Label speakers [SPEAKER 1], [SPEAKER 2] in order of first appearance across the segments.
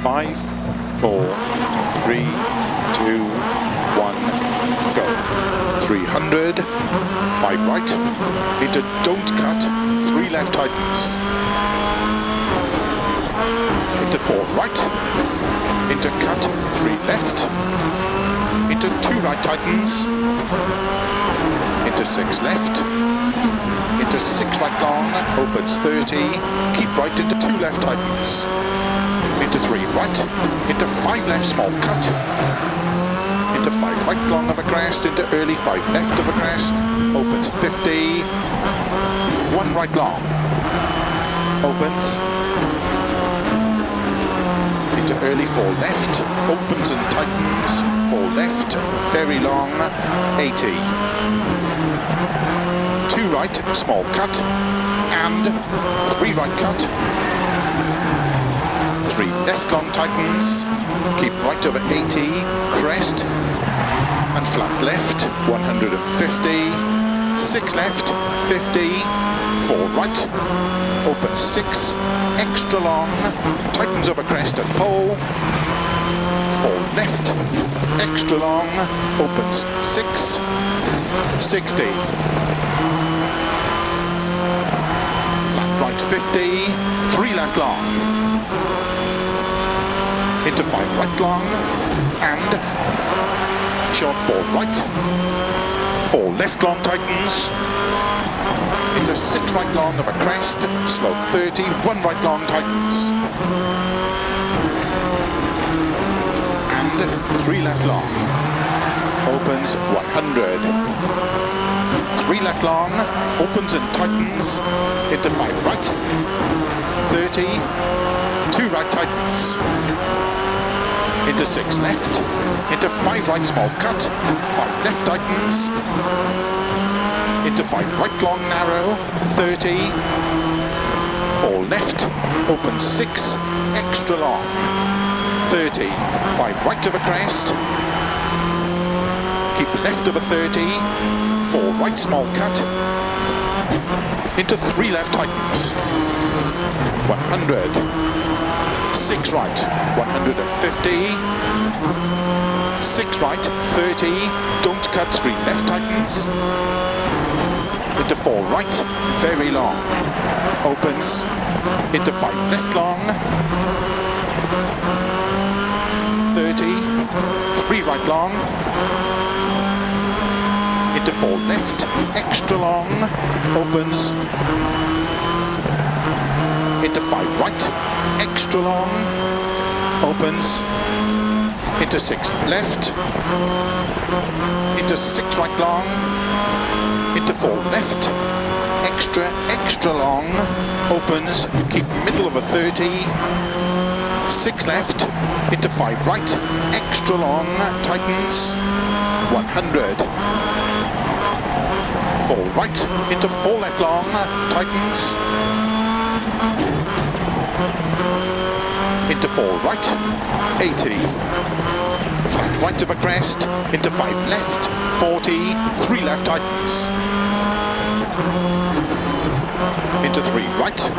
[SPEAKER 1] 5, 4, 3, 2, 1, go. 300, 5 right, into don't cut, 3 left tightens. Into 4 right, into cut, 3 left, into 2 right tightens, into 6 left, into 6 right long, opens 30, keep right into 2 left tightens, into 3 right, into 5 left small cut, into 5 right long of a crest, into early 5 left of a crest, opens 50, 1 right long, opens, into early 4 left, opens and tightens, 4 left, very long, 80. 2 right, small cut, and 3 right cut, 3 left long tightens, keep right over 80, crest, and flat left, 150, 6 left, 50, 4 right, open 6, extra long, tightens over crest and pole, 4 left, extra long, opens 6, 60, flat right 50, 3 left long, into 5 right long, and short 4 right, 4 left long tightens, into 6 right long of a crest, slow 30, 1 right long tightens, and 3 left long, opens 100, 3 left long, opens and tightens, into 5 right, 30, 2 right tightens, into 6 left, into 5 right small cut, 5 left tightens, into 5 right long narrow, 30, 4 left, open 6, extra long, 30, 5 right of a crest, keep left of a 30, 4 right small cut, into 3 left tightens, 100, 6 right, 150, 6 right, 30, don't cut, 3 left tightens, into 4 right, very long, opens, into 5 left long, 30, 3 right long, into 4 left, extra long, opens, into 5 right, extra long, opens, into 6 left, into 6 right long, into 4 left, extra long, opens, keep middle of a 30, 6 left, into 5 right, extra long, tightens, 100, 4 right, into 4 left long, tightens, into 4 right, 80, flat right of a crest, into 5 left, 40, 3 left tightens, into 3 right,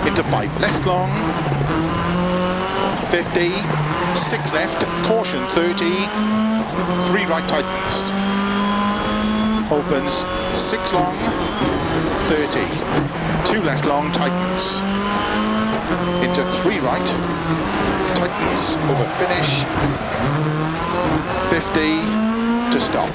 [SPEAKER 1] into 5 left long, 50, 6 left, caution 30, 3 right tightens, opens 6 long, 30, 2 left long tightens, into 3 right, tightens over finish, 50 to stop.